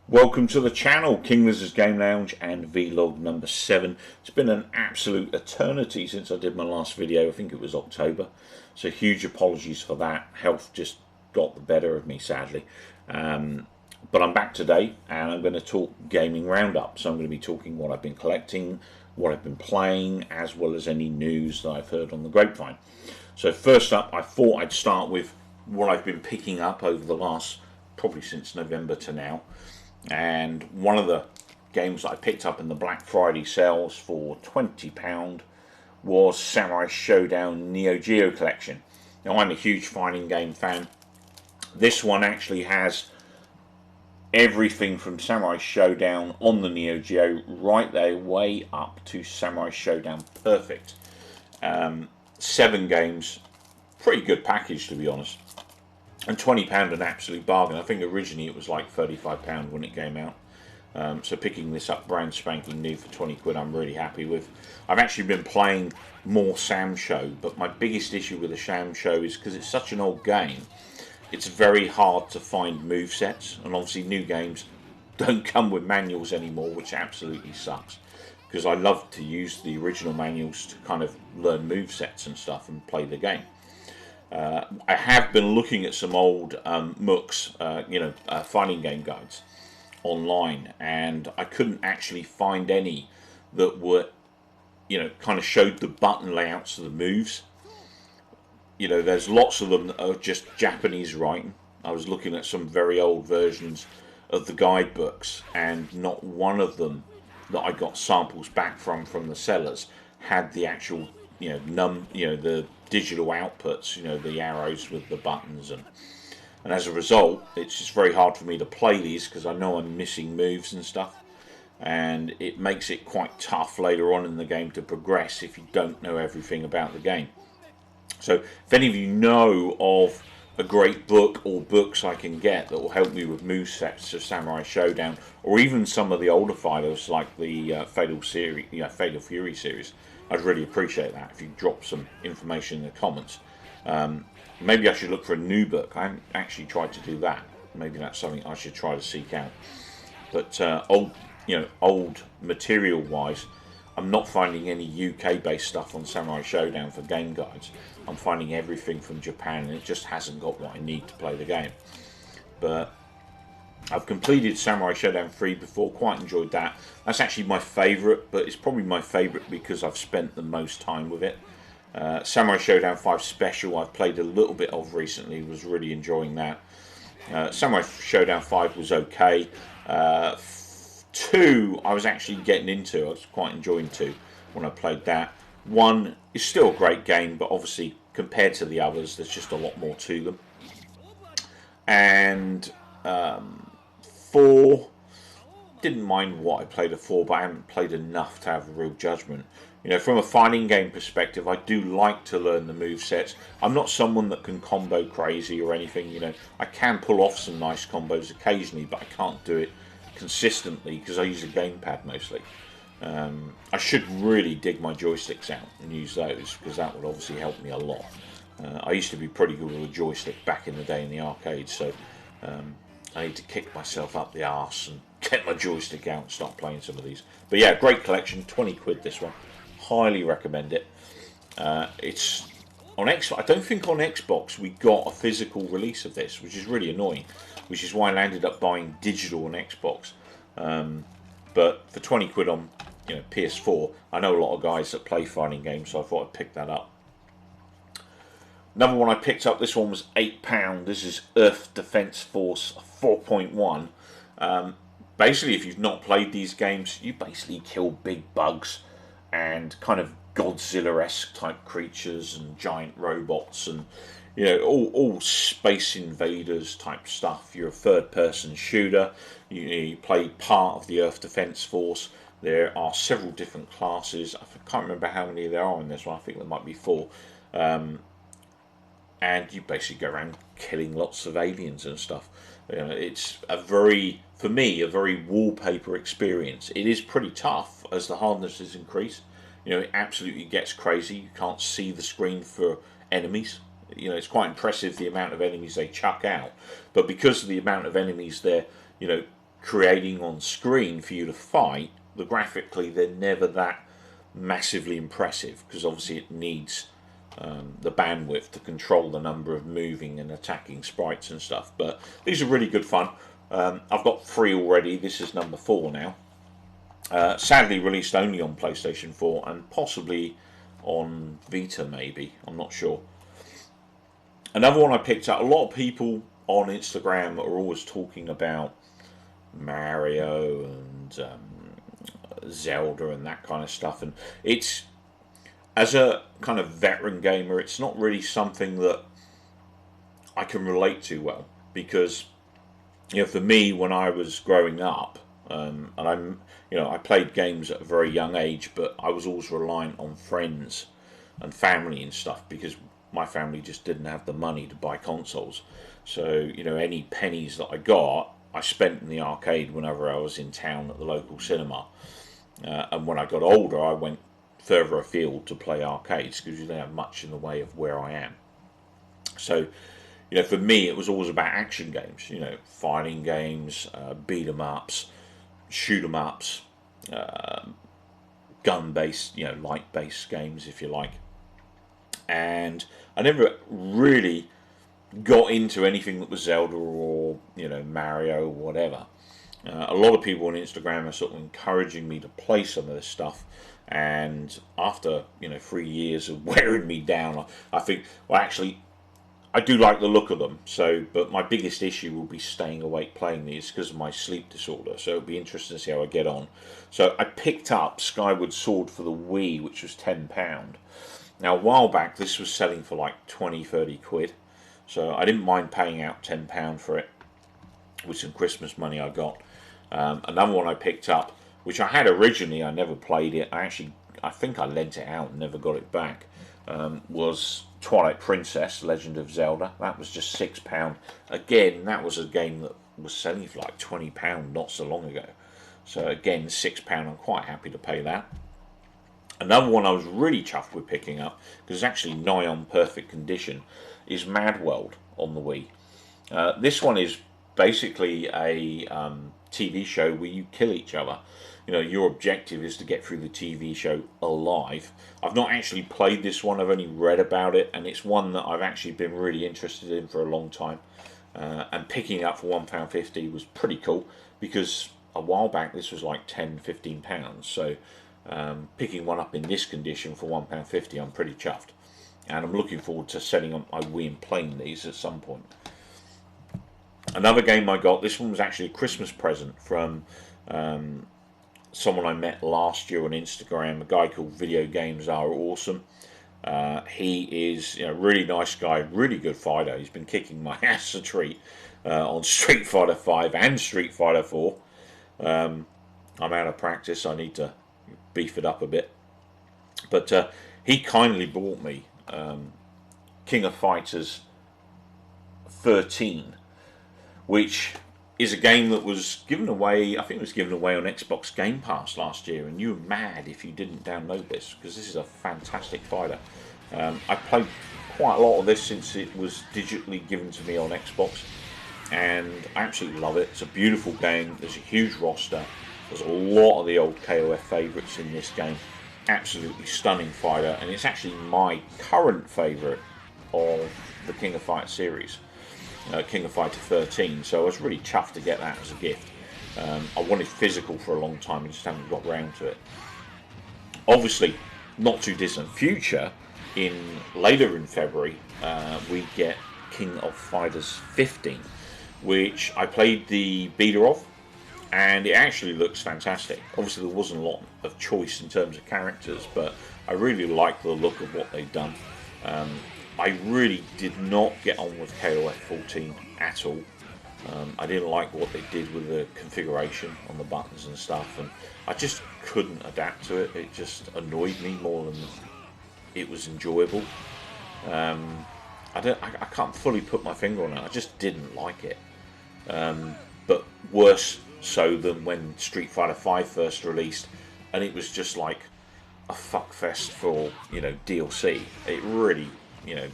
Welcome to the channel, King Lizard's Game Lounge and vlog number 7. It's been an absolute eternity since I did my last video. I think it was October, so huge apologies for that. Health just got the better of me, sadly. But I'm back today and I'm going to talk gaming roundup. So I'm going to be talking what I've been collecting, what I've been playing, as well as any news that I've heard on the grapevine. So first up, I thought I'd start with what I've been picking up over the last, probably since November to now. And one of the games that I picked up in the Black Friday sales for £20 was Samurai Showdown Neo Geo Collection. Now, I'm a huge fighting game fan. This one actually has everything from Samurai Showdown on the Neo Geo right there way up to Samurai Showdown Perfect. 7 games, pretty good package to be honest. And £20 an absolute bargain. I think originally it was like £35 when it came out. So picking this up brand spanking new for 20 quid, I'm really happy with. I've actually been playing more Sam Show, but my biggest issue with the Sam Show is because it's such an old game, it's very hard to find movesets, and obviously new games don't come with manuals anymore, which absolutely sucks. Because I love to use the original manuals to kind of learn movesets and stuff and play the game. I have been looking at some old MOOCs, fighting game guides online, and I couldn't actually find any that were, kind of showed the button layouts of the moves. There's lots of them that are just Japanese writing. I was looking at some very old versions of the guidebooks, and not one of them that I got samples back from the sellers had the actual, the digital outputs, the arrows with the buttons, and as a result it's just very hard for me to play these because I know I'm missing moves and stuff, and it makes it quite tough later on in the game to progress if you don't know everything about the game. So if any of you know of a great book or books I can get that will help me with movesets of Samurai Showdown, or even some of the older fighters like the Fatal Fury series, I'd really appreciate that if you drop some information in the comments. Maybe I should look for a new book. I haven't actually tried to do that. Maybe that's something I should try to seek out. But old material wise, I'm not finding any UK based stuff on Samurai Showdown for game guides. I'm finding everything from Japan, and it just hasn't got what I need to play the game. But I've completed Samurai Showdown 3 before, quite enjoyed that. That's actually my favourite, but it's probably my favourite because I've spent the most time with it. Samurai Showdown 5 Special I've played a little bit of recently, was really enjoying that. Samurai Showdown 5 was okay. 2 I was actually getting into, I was quite enjoying 2 when I played that. 1 is still a great game, but obviously compared to the others there's just a lot more to them. And 4, didn't mind what I played at 4, but I haven't played enough to have a real judgment. From a fighting game perspective, I do like to learn the movesets. I'm not someone that can combo crazy or anything. I can pull off some nice combos occasionally, but I can't do it consistently because I use a gamepad mostly. I should really dig my joysticks out and use those, because that would obviously help me a lot. I used to be pretty good with a joystick back in the day in the arcade, so I need to kick myself up the arse and get my joystick out and start playing some of these. But yeah, great collection, 20 quid this one. Highly recommend it. It's on Xbox. I don't think on Xbox we got a physical release of this, which is really annoying, which is why I ended up buying digital on Xbox. But for 20 quid on PS4, I know a lot of guys that play fighting games, so I thought I'd pick that up. Another one I picked up, this one was £8. This is Earth Defense Force 4.1. Basically, if you've not played these games, you basically kill big bugs and kind of Godzilla-esque type creatures and giant robots and all space invaders type stuff. You're a third-person shooter. You play part of the Earth Defense Force. There are several different classes. I can't remember how many there are in this one. I think there might be 4. And you basically go around killing lots of aliens and stuff. It's for me, a very wallpaper experience. It is pretty tough as the hardness is increased. It absolutely gets crazy. You can't see the screen for enemies. You know, it's quite impressive the amount of enemies they chuck out. But because of the amount of enemies they're, you know, creating on screen for you to fight, graphically they're never that massively impressive, because obviously it needs the bandwidth to control the number of moving and attacking sprites and stuff. But these are really good fun. I've got 3 already. This is number 4 now. Sadly released only on PlayStation 4 and possibly on Vita, maybe. I'm not sure. Another one I picked up. A lot of people on Instagram are always talking about Mario and Zelda and that kind of stuff, and it's, as a kind of veteran gamer, it's not really something that I can relate to well, because, you know, for me, when I was growing up, and I played games at a very young age, but I was always reliant on friends and family and stuff, because my family just didn't have the money to buy consoles. So, you know, any pennies that I got, I spent in the arcade whenever I was in town at the local cinema. And when I got older, I went further afield to play arcades, because you don't have much in the way of where I am. So, you know, for me, it was always about action games. You know, fighting games, beat 'em ups, shoot 'em ups, gun-based, you know, light-based games, if you like. And I never really got into anything that was Zelda or, you know, Mario or whatever. A lot of people on Instagram are sort of encouraging me to play some of this stuff, and after, you know, 3 years of wearing me down, I think, well, actually, I do like the look of them. So, but my biggest issue will be staying awake playing these because of my sleep disorder. So it'll be interesting to see how I get on. So I picked up Skyward Sword for the Wii, which was £10. Now, a while back, this was selling for like 20-30 quid. So I didn't mind paying out £10 for it with some Christmas money I got. Another one I picked up, which I had originally, I never played it. I think I lent it out and never got it back. Was Twilight Princess, Legend of Zelda. That was just £6. Again, that was a game that was selling for like £20 not so long ago. So again, £6. I'm quite happy to pay that. Another one I was really chuffed with picking up, because it's actually nigh on perfect condition, is Mad World on the Wii. This one is basically a TV show where you kill each other. You know, your objective is to get through the TV show alive. I've not actually played this one, I've only read about it, and it's one that I've actually been really interested in for a long time. And picking it up for £1.50 was pretty cool, because a while back this was like £10-15. So picking one up in this condition for £1.50, I'm pretty chuffed. And I'm looking forward to setting up my Wii and playing these at some point. Another game I got, this one was actually a Christmas present from someone I met last year on Instagram, a guy called Video Games Are Awesome. He is, you know, a really nice guy, really good fighter. He's been kicking my ass a treat on Street Fighter 5 and Street Fighter 4. I'm out of practice, I need to beef it up a bit. But he kindly bought me King of Fighters 13, which is a game that was given away, I think it was given away on Xbox Game Pass last year, and you were mad if you didn't download this, because this is a fantastic fighter. I played quite a lot of this since it was digitally given to me on Xbox, and I absolutely love it. It's a beautiful game, there's a huge roster, there's a lot of the old KOF favourites in this game. Absolutely stunning fighter, and it's actually my current favourite of the King of Fighters series, King of Fighter 13, so I was really chuffed to get that as a gift. I wanted physical for a long time and just haven't got round to it. Obviously, not too distant future, later in February, we get King of Fighters 15, which I played the beta of, and it actually looks fantastic. Obviously there wasn't a lot of choice in terms of characters, but I really like the look of what they've done. I really did not get on with KOF 14 at all. I didn't like what they did with the configuration on the buttons and stuff, and I just couldn't adapt to it. It just annoyed me more than it was enjoyable. I can't fully put my finger on it. I just didn't like it. But worse so than when Street Fighter 5 first released, and it was just like a fuckfest for, you know, DLC. It really, you know,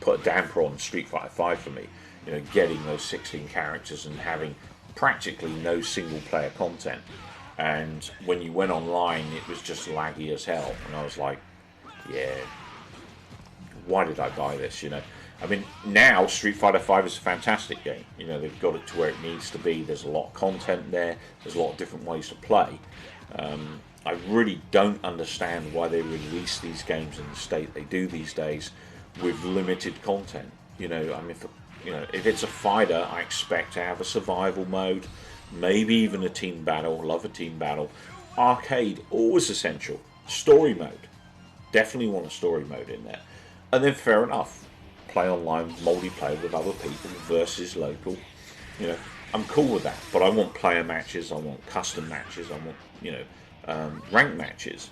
put a damper on Street Fighter 5 for me. You know, getting those 16 characters and having practically no single player content. And when you went online, it was just laggy as hell. And I was like, yeah, why did I buy this? You know, I mean, now Street Fighter 5 is a fantastic game. You know, they've got it to where it needs to be. There's a lot of content there. There's a lot of different ways to play. I really don't understand why they release these games in the state they do these days with limited content. You know, I mean, if it's a fighter, I expect to have a survival mode, maybe even a team battle. Love a team battle. Arcade, always essential. Story mode, definitely want a story mode in there. And then fair enough, play online multiplayer with other people versus local. You know, I'm cool with that. But I want player matches. I want custom matches. I want, you know, ranked matches.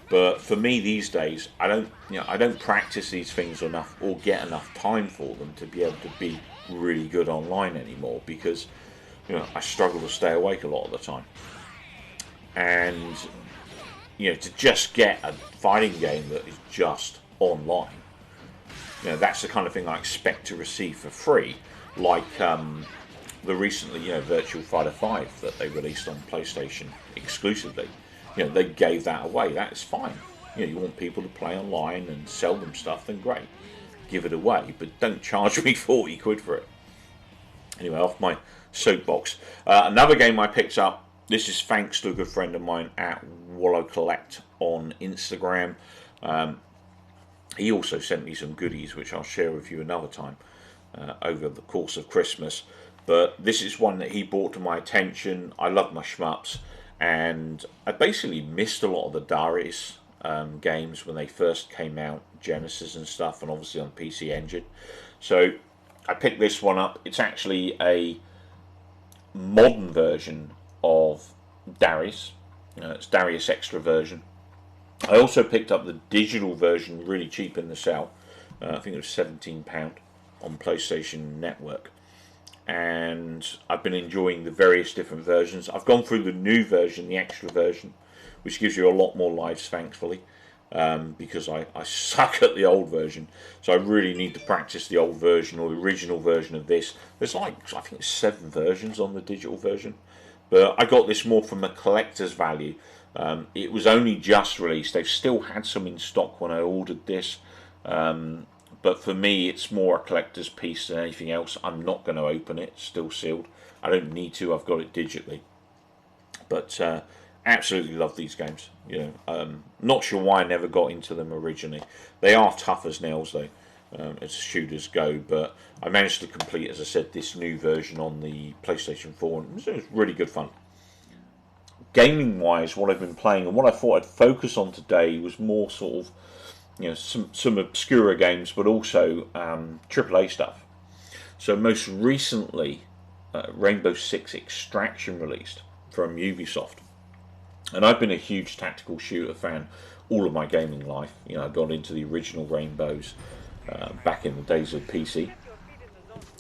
But for me these days, I don't practice these things enough or get enough time for them to be able to be really good online anymore, because, you know, I struggle to stay awake a lot of the time. And, you know, to just get a fighting game that is just online, you know, that's the kind of thing I expect to receive for free, like the recently, you know, Virtual Fighter 5 that they released on PlayStation exclusively. You know, they gave that away. That's fine. You know, you want people to play online and sell them stuff, then great. Give it away, but don't charge me 40 quid for it. Anyway, off my soapbox. Another game I picked up, this is thanks to a good friend of mine at Wallow Collect on Instagram. He also sent me some goodies, which I'll share with you another time over the course of Christmas. But this is one that he brought to my attention. I love my shmups. And I basically missed a lot of the Darius games when they first came out, Genesis and stuff, and obviously on PC Engine. So I picked this one up. It's actually a modern version of Darius. It's Darius Extra version. I also picked up the digital version really cheap in the sale. I think it was £17 on PlayStation Network. And I've been enjoying the various different versions. I've gone through the new version, the extra version, which gives you a lot more lives, thankfully, because I suck at the old version. So I really need to practice the old version or the original version of this. There's like, I think 7 versions on the digital version. But I got this more from a collector's value. It was only just released. They've still had some in stock when I ordered this. But for me, it's more a collector's piece than anything else. I'm not going to open it. It's still sealed. I don't need to. I've got it digitally. But absolutely love these games. You know, not sure why I never got into them originally. They are tough as nails, though, as shooters go. But I managed to complete, as I said, this new version on the PlayStation 4. And it was really good fun. Gaming-wise, what I've been playing and what I thought I'd focus on today was more sort of, you know, some obscure games, but also AAA stuff. So most recently, Rainbow Six Extraction released from Ubisoft, and I've been a huge tactical shooter fan all of my gaming life. You know, I got into the original Rainbows back in the days of PC,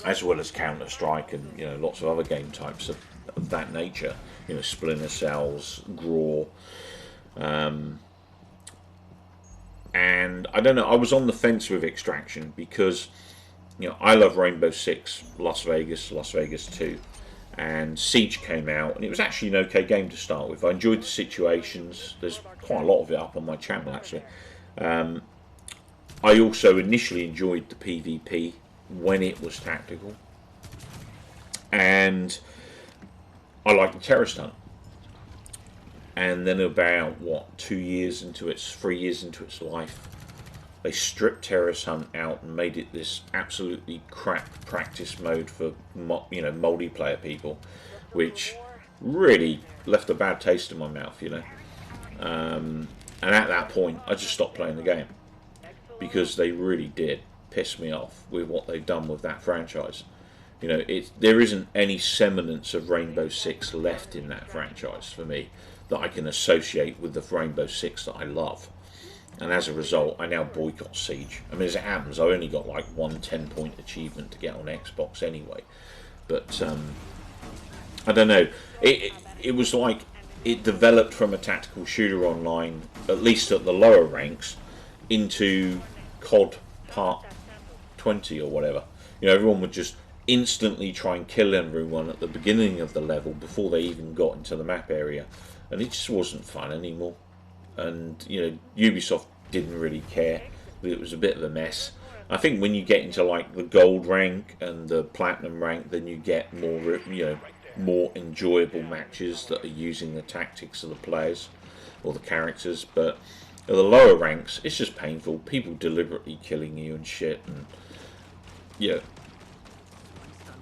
as well as Counter-Strike and, you know, lots of other game types of that nature. You know, Splinter Cells, Graw. And I don't know, I was on the fence with Extraction because, you know, I love Rainbow Six, Las Vegas 2, and Siege came out, and it was actually an okay game to start with. I enjoyed the situations. There's quite a lot of it up on my channel, actually. I also initially enjoyed the PvP when it was tactical, and I liked the terrorist hunt. And then about, 3 years into its life, they stripped Terrorist Hunt out and made it this absolutely crap practice mode for, you know, multiplayer people, which really left a bad taste in my mouth, you know. And at that point, I just stopped playing the game, because they really did piss me off with what they've done with that franchise. You know, there isn't any semblance of Rainbow Six left in that franchise for me that I can associate with the Rainbow Six that I love. And as a result, I now boycott Siege. I mean, as it happens, I only got like one 10-point achievement to get on Xbox anyway. But, I don't know. It was like, it developed from a tactical shooter online, at least at the lower ranks, into COD Part 20 or whatever. You know, everyone would just instantly try and kill everyone at the beginning of the level before they even got into the map area, and it just wasn't fun anymore. And you know, Ubisoft didn't really care. It was a bit of a mess. I think when you get into like the gold rank and the platinum rank, then you get more, you know, more enjoyable matches that are using the tactics of the players or the characters. But at the lower ranks, it's just painful. People deliberately killing you and shit, and you know,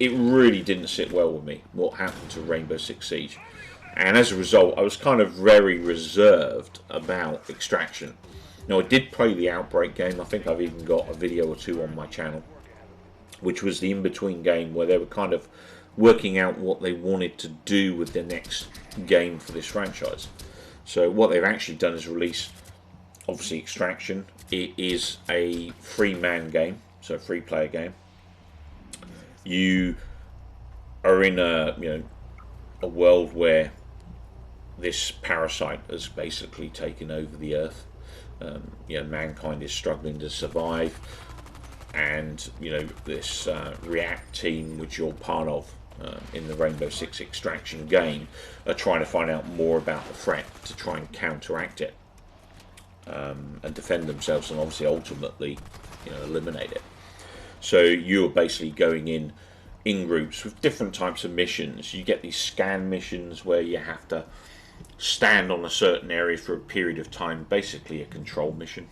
it really didn't sit well with me what happened to Rainbow Six Siege. And as a result, I was kind of very reserved about Extraction. Now, I did play the Outbreak game. I think I've even got a video or two on my channel, which was the in-between game where they were kind of working out what they wanted to do with the next game for this franchise. So what they've actually done is release, obviously, Extraction. It is a free-man game, so a free-player game. You are in a world where this parasite has basically taken over the Earth. You know, mankind is struggling to survive, and you know, this React team, which you're part of in the Rainbow Six Extraction game, are trying to find out more about the threat to try and counteract it, and defend themselves, and obviously ultimately, you know, eliminate it. So you're basically going in groups with different types of missions. You get these scan missions where you have to stand on a certain area for a period of time, basically a control mission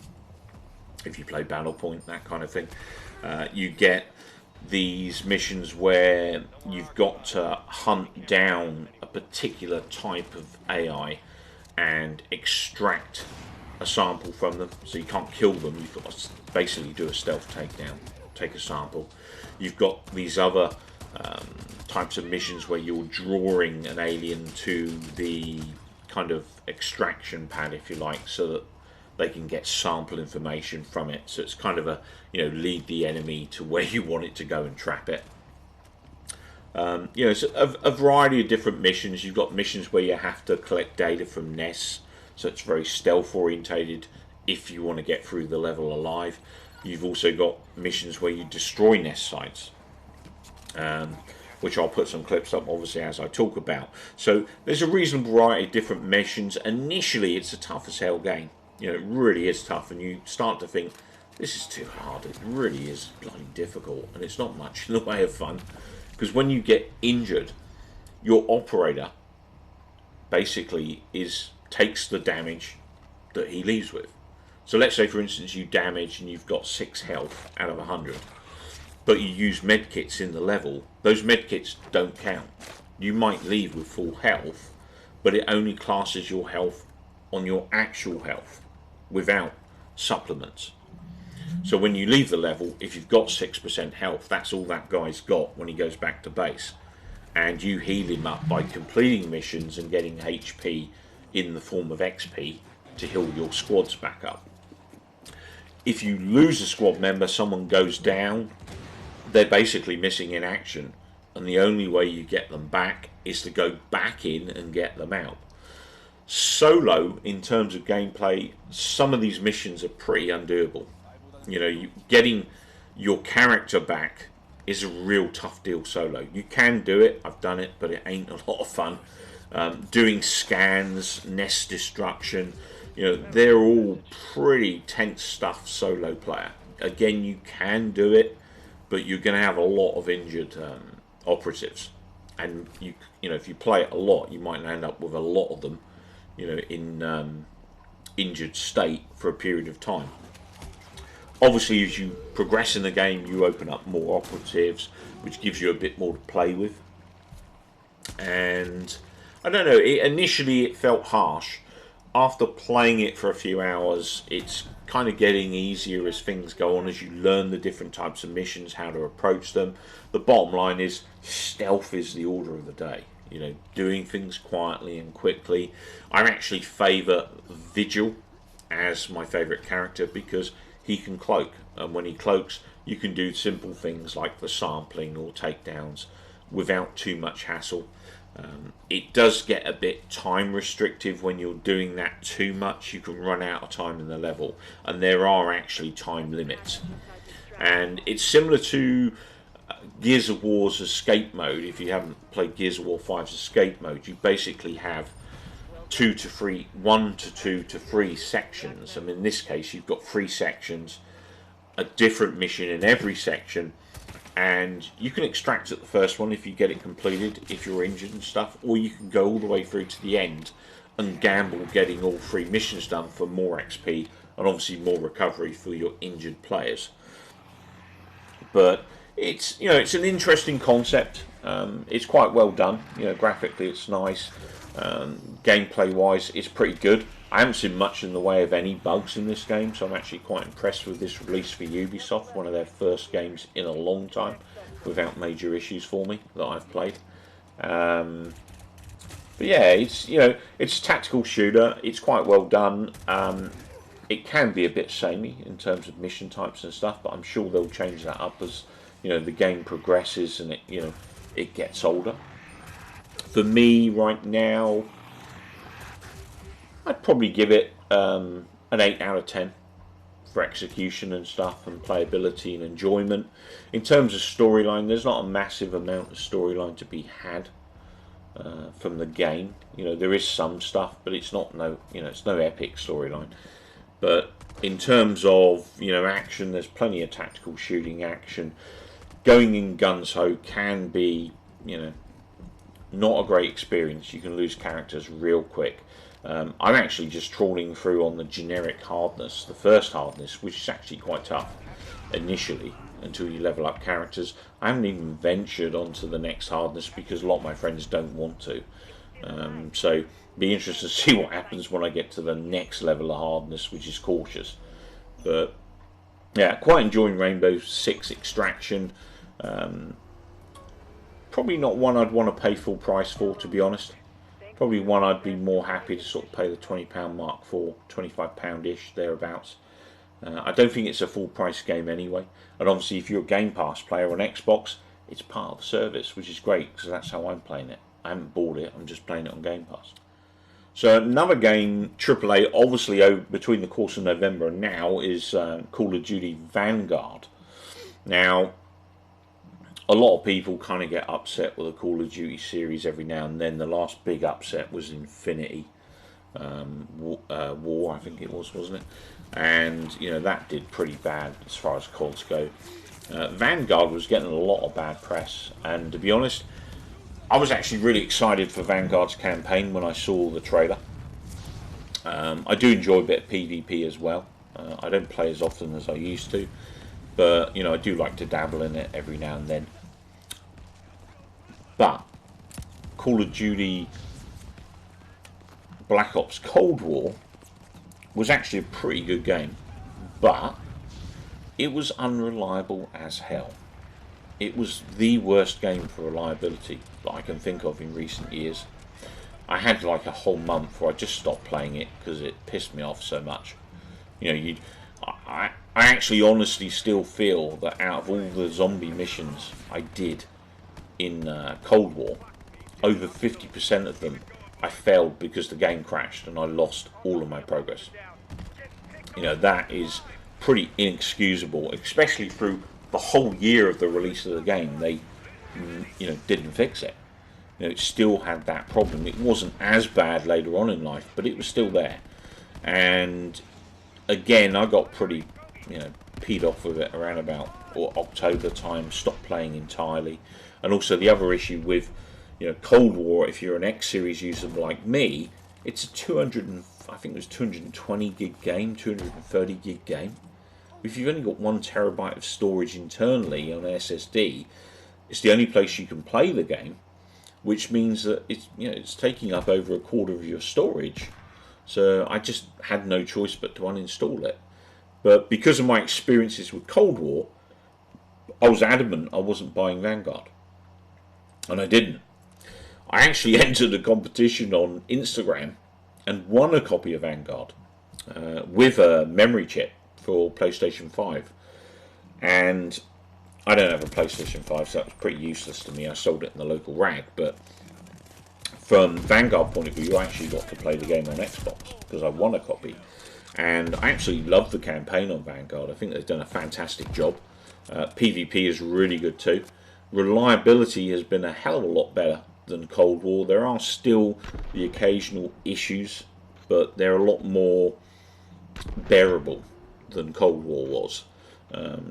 if you play Battle Point, that kind of thing. You get these missions where you've got to hunt down a particular type of AI and extract a sample from them. So you can't kill them, you've got to basically do a stealth takedown, take a sample. You've got these other types of missions where you're drawing an alien to the kind of extraction pad, if you like, so that they can get sample information from it. So it's kind of a, you know, lead the enemy to where you want it to go and trap it. You know, it's a variety of different missions. You've got missions where you have to collect data from nests, so it's very stealth orientated if you want to get through the level alive. You've also got missions where you destroy nest sites, which I'll put some clips up obviously as I talk about. So there's a reasonable variety of different missions. Initially it's a tough as hell game. You know, it really is tough, and you start to think, this is too hard. It really is bloody difficult, and it's not much in the way of fun, because when you get injured, your operator basically takes the damage that he leaves with. So let's say, for instance, you damage and you've got 6 health out of 100, but you use medkits in the level. Those medkits don't count. You might leave with full health, but it only classes your health on your actual health without supplements. So when you leave the level, if you've got 6% health, that's all that guy's got when he goes back to base. And you heal him up by completing missions and getting HP in the form of XP to heal your squads back up. If you lose a squad member, someone goes down, they're basically missing in action, and the only way you get them back is to go back in and get them out. Solo, in terms of gameplay, some of these missions are pretty undoable. You know, getting your character back is a real tough deal solo. You can do it, I've done it, but it ain't a lot of fun. Doing scans, nest destruction, you know, they're all pretty tense stuff solo player. Again, you can do it, but you're going to have a lot of injured operatives, and you know, if you play it a lot, you might end up with a lot of them, you know, in injured state for a period of time. Obviously, as you progress in the game, you open up more operatives, which gives you a bit more to play with. And I don't know, initially it felt harsh. After playing it for a few hours, it's kind of getting easier as things go on, as you learn the different types of missions, how to approach them. The bottom line is, stealth is the order of the day. You know, doing things quietly and quickly. I actually favour Vigil as my favourite character because he can cloak, and when he cloaks, you can do simple things like the sampling or takedowns without too much hassle. It does get a bit time restrictive when you're doing that too much. You can run out of time in the level, and there are actually time limits. And it's similar to Gears of War's escape mode. If you haven't played Gears of War 5's escape mode, you basically have 1 to 2 to 3 sections. And in this case, you've got 3 sections, a different mission in every section, and you can extract at the first one if you get it completed, if you're injured and stuff, or you can go all the way through to the end and gamble getting all 3 missions done for more XP and obviously more recovery for your injured players. But it's, you know, it's an interesting concept. It's quite well done. You know, graphically it's nice. Gameplay wise it's pretty good. I haven't seen much in the way of any bugs in this game, so I'm actually quite impressed with this release for Ubisoft, one of their first games in a long time without major issues for me that I've played. But yeah, it's, you know, it's a tactical shooter. It's quite well done. It can be a bit samey in terms of mission types and stuff, but I'm sure they'll change that up as, you know, the game progresses and it, you know, it gets older. For me right now, I'd probably give it an 8 out of 10 for execution and stuff and playability and enjoyment. In terms of storyline, there's not a massive amount of storyline to be had from the game. You know, there is some stuff, but it's not it's no epic storyline. But in terms of, you know, action, there's plenty of tactical shooting action. Going in guns ho can be, you know, not a great experience. You can lose characters real quick. I'm actually just trawling through on the generic hardness, the first hardness, which is actually quite tough initially until you level up characters. I haven't even ventured onto the next hardness because a lot of my friends don't want to. So be interested to see what happens when I get to the next level of hardness, which is cautious. But yeah, quite enjoying Rainbow Six Extraction. Probably not one I'd want to pay full price for, to be honest. Probably one I'd be more happy to sort of pay the £20 mark for, £25-ish, thereabouts. I don't think it's a full price game anyway. And obviously if you're a Game Pass player on Xbox, it's part of the service, which is great, because that's how I'm playing it. I haven't bought it, I'm just playing it on Game Pass. So another game, AAA, obviously between the course of November and now, is Call of Duty Vanguard. Now, a lot of people kind of get upset with the Call of Duty series every now and then. The last big upset was Infinity War, I think it was, wasn't it? And, you know, that did pretty bad as far as CODs go. Vanguard was getting a lot of bad press, and to be honest, I was actually really excited for Vanguard's campaign when I saw the trailer. I do enjoy a bit of PvP as well. I don't play as often as I used to, but, you know, I do like to dabble in it every now and then. But Call of Duty Black Ops Cold War was actually a pretty good game, but it was unreliable as hell. It was the worst game for reliability that I can think of in recent years. I had like a whole month where I just stopped playing it because it pissed me off so much. You know, I actually honestly still feel that out of all the zombie missions I did in Cold War, over 50% of them I failed because the game crashed and I lost all of my progress. You know, that is pretty inexcusable, especially through the whole year of the release of the game. They, you know, didn't fix it. You know, it still had that problem. It wasn't as bad later on in life, but it was still there. And again, I got pretty, you know, peed off with it around about October time, stopped playing entirely. And also the other issue with, you know, Cold War, if you're an X series user like me, it's a I think it was 220 gig game, 230 gig game. If you've only got 1 terabyte of storage internally on an SSD, it's the only place you can play the game, which means that it's, you know, it's taking up over a quarter of your storage. So I just had no choice but to uninstall it. But because of my experiences with Cold War, I was adamant I wasn't buying Vanguard. And I didn't. I actually entered a competition on Instagram and won a copy of Vanguard with a memory chip for PlayStation 5. And I don't have a PlayStation 5, so that was pretty useless to me. I sold it in the local rag. But from Vanguard point of view, I actually got to play the game on Xbox because I won a copy. And I actually love the campaign on Vanguard. I think they've done a fantastic job. PvP is really good too. Reliability has been a hell of a lot better than Cold War. There are still the occasional issues, but they're a lot more bearable than Cold War was,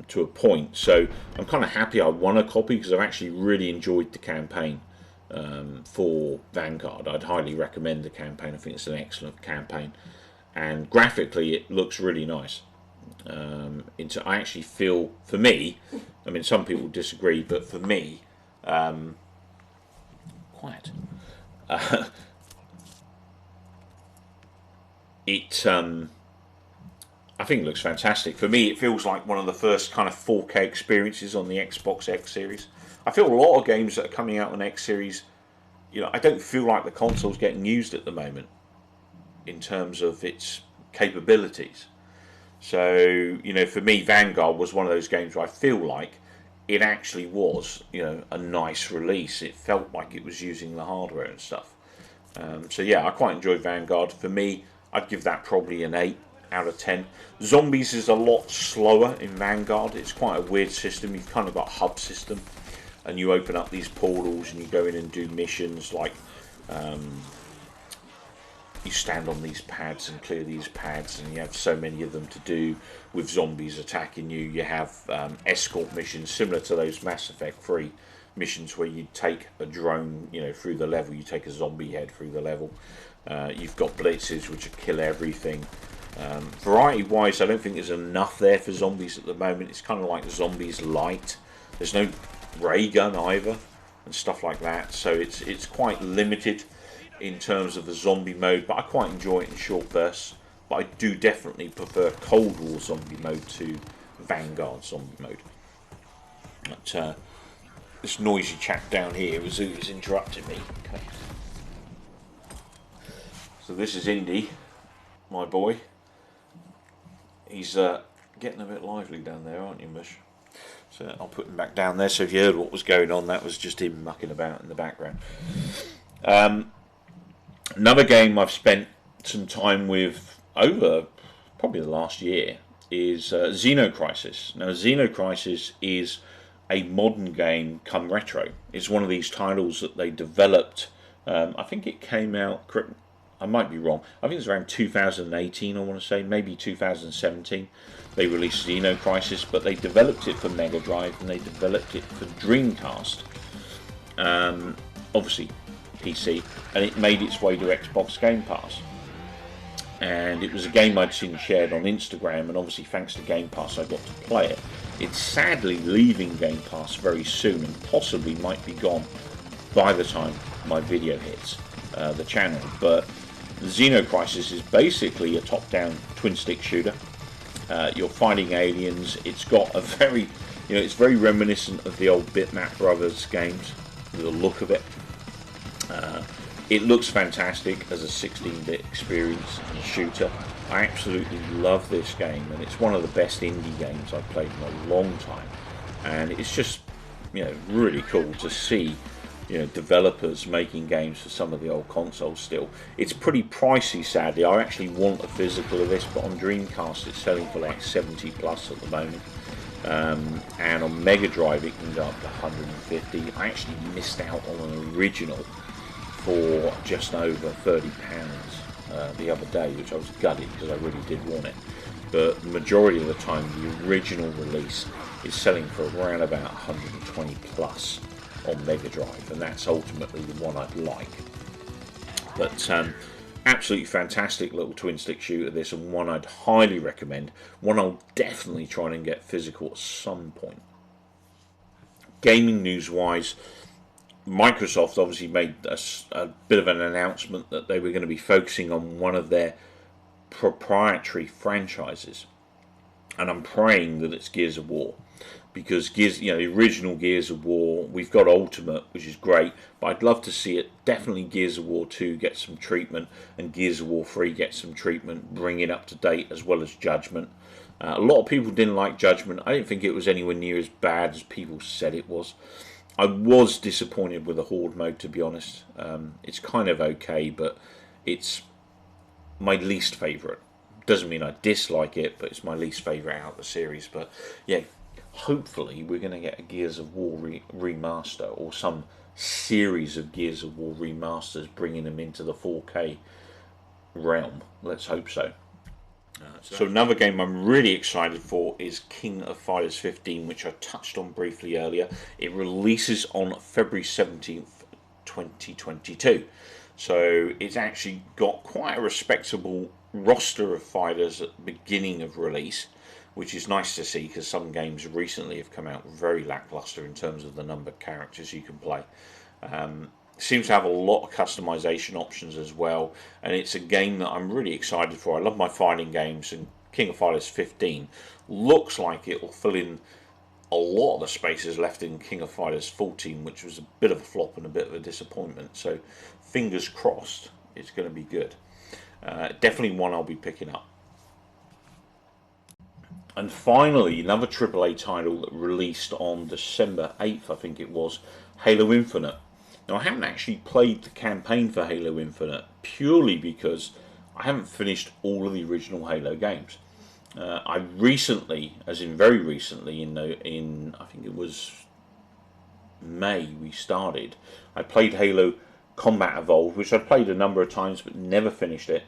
to a point. So I'm kind of happy I won a copy, because I've actually really enjoyed the campaign for Vanguard. I'd highly recommend the campaign. I think it's an excellent campaign, and graphically it looks really nice. I actually feel, for me, I mean, some people disagree, but for me, quiet. I think it looks fantastic. For me, it feels like one of the first kind of 4K experiences on the Xbox X Series. I feel a lot of games that are coming out on X Series, I don't feel like the console's getting used at the moment in terms of its capabilities. So, for me, Vanguard was one of those games where I feel like it actually was, a nice release. It felt like it was using the hardware and stuff. So yeah, I quite enjoyed Vanguard. For me, I'd give that probably an 8 out of 10. Zombies is a lot slower in Vanguard. It's quite a weird system. You've kind of got a hub system, and you open up these portals and you go in and do missions like you stand on these pads and clear these pads, and you have so many of them to do with zombies attacking you. You have escort missions similar to those Mass Effect 3 missions where you take a drone, through the level. You take a zombie head through the level. You've got blitzes, which kill everything. Variety-wise, I don't think there's enough there for zombies at the moment. It's kind of like Zombies Light. There's no ray gun either, and stuff like that. So it's quite limited in terms of the zombie mode, but I quite enjoy it in short bursts. But I do definitely prefer Cold War zombie mode to Vanguard zombie mode. But this noisy chap down here was interrupting me. Okay. So this is Indy, my boy. He's getting a bit lively down there, aren't you, Mush? So I'll put him back down there. So if you heard what was going on, that was just him mucking about in the background. Another game I've spent some time with over probably the last year is Xeno Crisis. Now, Xeno Crisis is a modern game come retro. It's one of these titles that they developed. I think it came out, I might be wrong, I think it's around 2018, I want to say, maybe 2017. They released Xeno Crisis, but they developed it for Mega Drive and they developed it for Dreamcast. Obviously PC, and it made its way to Xbox Game Pass. And it was a game I'd seen shared on Instagram, and obviously thanks to Game Pass I got to play it. It's sadly leaving Game Pass very soon, and possibly might be gone by the time my video hits the channel. But Xeno Crisis is basically a top-down twin-stick shooter. You're fighting aliens. It's got a very, it's very reminiscent of the old Bitmap Brothers games, the look of it. It looks fantastic as a 16-bit experience and shooter. I absolutely love this game, and it's one of the best indie games I've played in a long time. And it's just, really cool to see, developers making games for some of the old consoles still. It's pretty pricey, sadly. I actually want a physical of this, but on Dreamcast it's selling for like 70 plus at the moment. And on Mega Drive it can go up to 150. I actually missed out on an original for just over £30 the other day, which I was gutted because I really did want it. But the majority of the time the original release is selling for around about 120 plus on Mega Drive, and that's ultimately the one I'd like. But absolutely fantastic little twin stick shooter this, and one I'd highly recommend, one I'll definitely try and get physical at some point. Gaming news wise, Microsoft obviously made a bit of an announcement that they were going to be focusing on one of their proprietary franchises, and I'm praying that it's Gears of War, because Gears, the original Gears of War, we've got Ultimate, which is great, but I'd love to see it, definitely Gears of War 2 get some treatment, and Gears of War 3 get some treatment, bring it up to date, as well as Judgment. A lot of people didn't like Judgment. I didn't think it was anywhere near as bad as people said it was. I was disappointed with the Horde mode, to be honest. It's kind of okay, but it's my least favourite. Doesn't mean I dislike it, but it's my least favourite out of the series. But yeah, hopefully we're going to get a Gears of War remaster, or some series of Gears of War remasters, bringing them into the 4K realm. Let's hope so. So another game I'm really excited for is King of Fighters 15, which I touched on briefly earlier. It releases on February 17th, 2022. So it's actually got quite a respectable roster of fighters at the beginning of release, which is nice to see, because some games recently have come out very lackluster in terms of the number of characters you can play. Seems to have a lot of customization options as well, and it's a game that I'm really excited for. I love my fighting games, and King of Fighters 15 looks like it will fill in a lot of the spaces left in King of Fighters 14, which was a bit of a flop and a bit of a disappointment. So fingers crossed it's going to be good. Definitely one I'll be picking up. And finally, another AAA title that released on December 8th, I think it was, Halo Infinite. Now, I haven't actually played the campaign for Halo Infinite, purely because I haven't finished all of the original Halo games. I recently, as in very recently, in I think it was May we started, I played Halo Combat Evolved, which I've played a number of times but never finished it.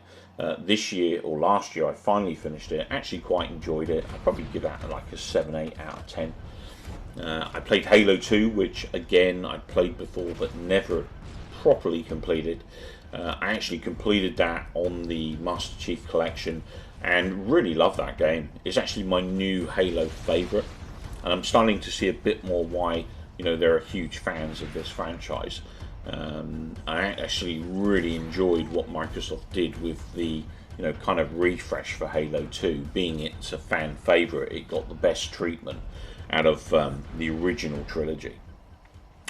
This year, or last year, I finally finished it. Actually quite enjoyed it. I'd probably give that like a 7-8 out of 10. I played Halo 2, which again I played before but never properly completed. I actually completed that on the Master Chief Collection and really love that game. It's actually my new Halo favourite, and I'm starting to see a bit more why there are huge fans of this franchise. I actually really enjoyed what Microsoft did with the kind of refresh for Halo 2. Being it's a fan favourite, it got the best treatment out of the original trilogy,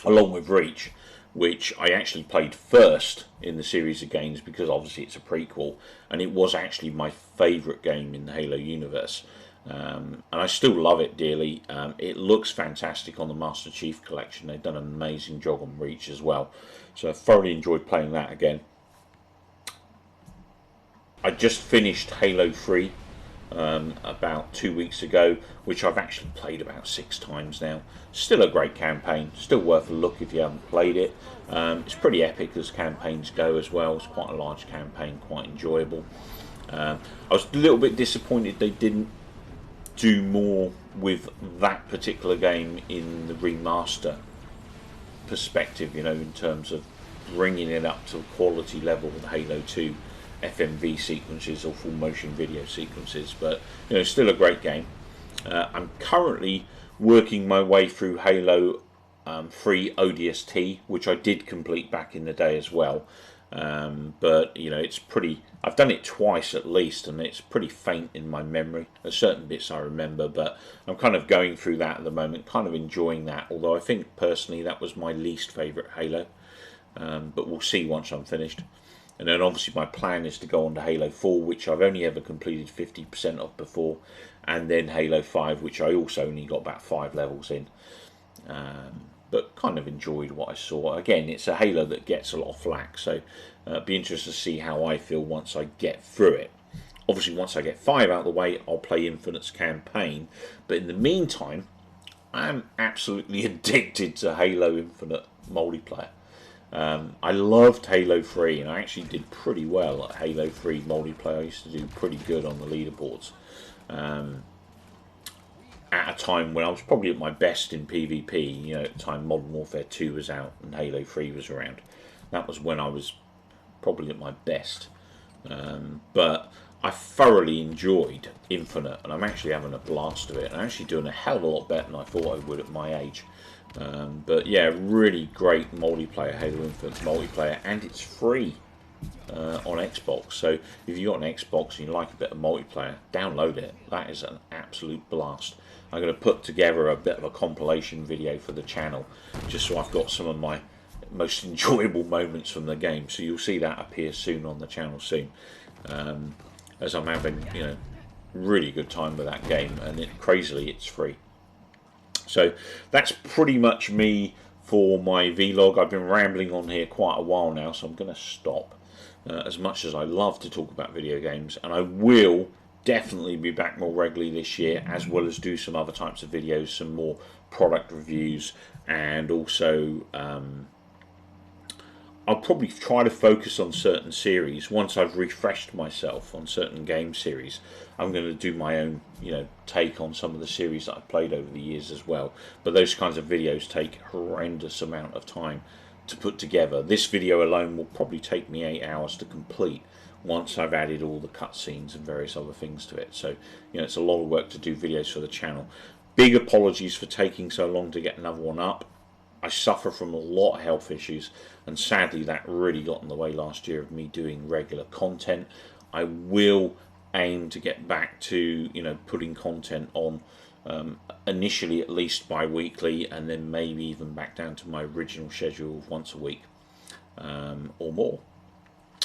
along with Reach, which I actually played first in the series of games because obviously it's a prequel, and it was actually my favourite game in the Halo universe. And I still love it dearly. It looks fantastic on the Master Chief Collection. They've done an amazing job on Reach as well. So I thoroughly enjoyed playing that again. I just finished Halo 3 about 2 weeks ago, which I've actually played about 6 times now. Still a great campaign, still worth a look if you haven't played it. It's pretty epic as campaigns go as well. It's quite a large campaign, quite enjoyable. I was a little bit disappointed they didn't do more with that particular game in the remaster perspective, in terms of bringing it up to the quality level of the Halo 2 FMV sequences or full motion video sequences, but still a great game. I'm currently working my way through Halo 3 ODST, which I did complete back in the day as well. But it's pretty, I've done it twice at least, and it's pretty faint in my memory. There's certain bits I remember, but I'm kind of going through that at the moment, kind of enjoying that, although I think personally that was my least favourite Halo. But we'll see once I'm finished. And then obviously my plan is to go on to Halo 4, which I've only ever completed 50% of before, and then Halo 5, which I also only got about 5 levels in. But kind of enjoyed what I saw. Again, it's a Halo that gets a lot of flack, so it'd be interesting to see how I feel once I get through it. Obviously, once I get 5 out of the way, I'll play Infinite's campaign. But in the meantime, I'm absolutely addicted to Halo Infinite multiplayer. I loved Halo 3, and I actually did pretty well at Halo 3 multiplayer. I used to do pretty good on the leaderboards. At a time when I was probably at my best in PvP, at the time Modern Warfare 2 was out and Halo 3 was around. That was when I was probably at my best. But I thoroughly enjoyed Infinite, and I'm actually having a blast of it. I'm actually doing a hell of a lot better than I thought I would at my age. But yeah, really great multiplayer, Halo Infinite multiplayer, and it's free on Xbox. So if you've got an Xbox and you like a bit of multiplayer, download it. That is an absolute blast. I'm going to put together a bit of a compilation video for the channel, just so I've got some of my most enjoyable moments from the game. So you'll see that appear soon on the channel soon, as I'm having really good time with that game, and crazily it's free. So that's pretty much me for my vlog. I've been rambling on here quite a while now, so I'm going to stop. As much as I love to talk about video games, and I will definitely be back more regularly this year, as well as do some other types of videos, some more product reviews, and also I'll probably try to focus on certain series. Once I've refreshed myself on certain game series, I'm going to do my own, take on some of the series that I've played over the years as well. But those kinds of videos take a horrendous amount of time to put together. This video alone will probably take me 8 hours to complete once I've added all the cutscenes and various other things to it. So, it's a lot of work to do videos for the channel. Big apologies for taking so long to get another one up. I suffer from a lot of health issues, and sadly that really got in the way last year of me doing regular content. I will aim to get back to putting content on initially at least bi-weekly, and then maybe even back down to my original schedule of once a week or more.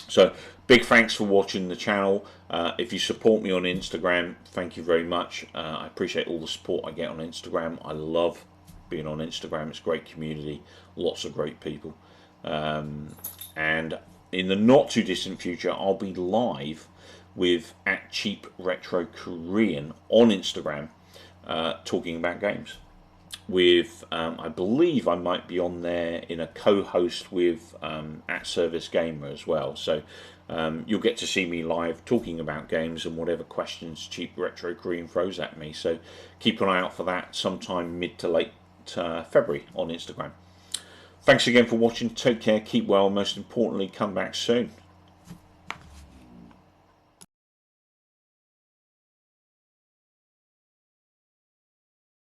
So big thanks for watching the channel. If you support me on Instagram, thank you very much. I appreciate all the support I get on Instagram. I love being on Instagram. It's a great community, lots of great people, and in the not too distant future I'll be live with @CheapRetroKorean on Instagram, talking about games with I believe I might be on there in a co-host with @ServiceGamer as well. So you'll get to see me live talking about games and whatever questions CheapRetroKorean throws at me. So keep an eye out for that sometime mid to late February on Instagram. Thanks again for watching. Take care, keep well, most importantly come back soon.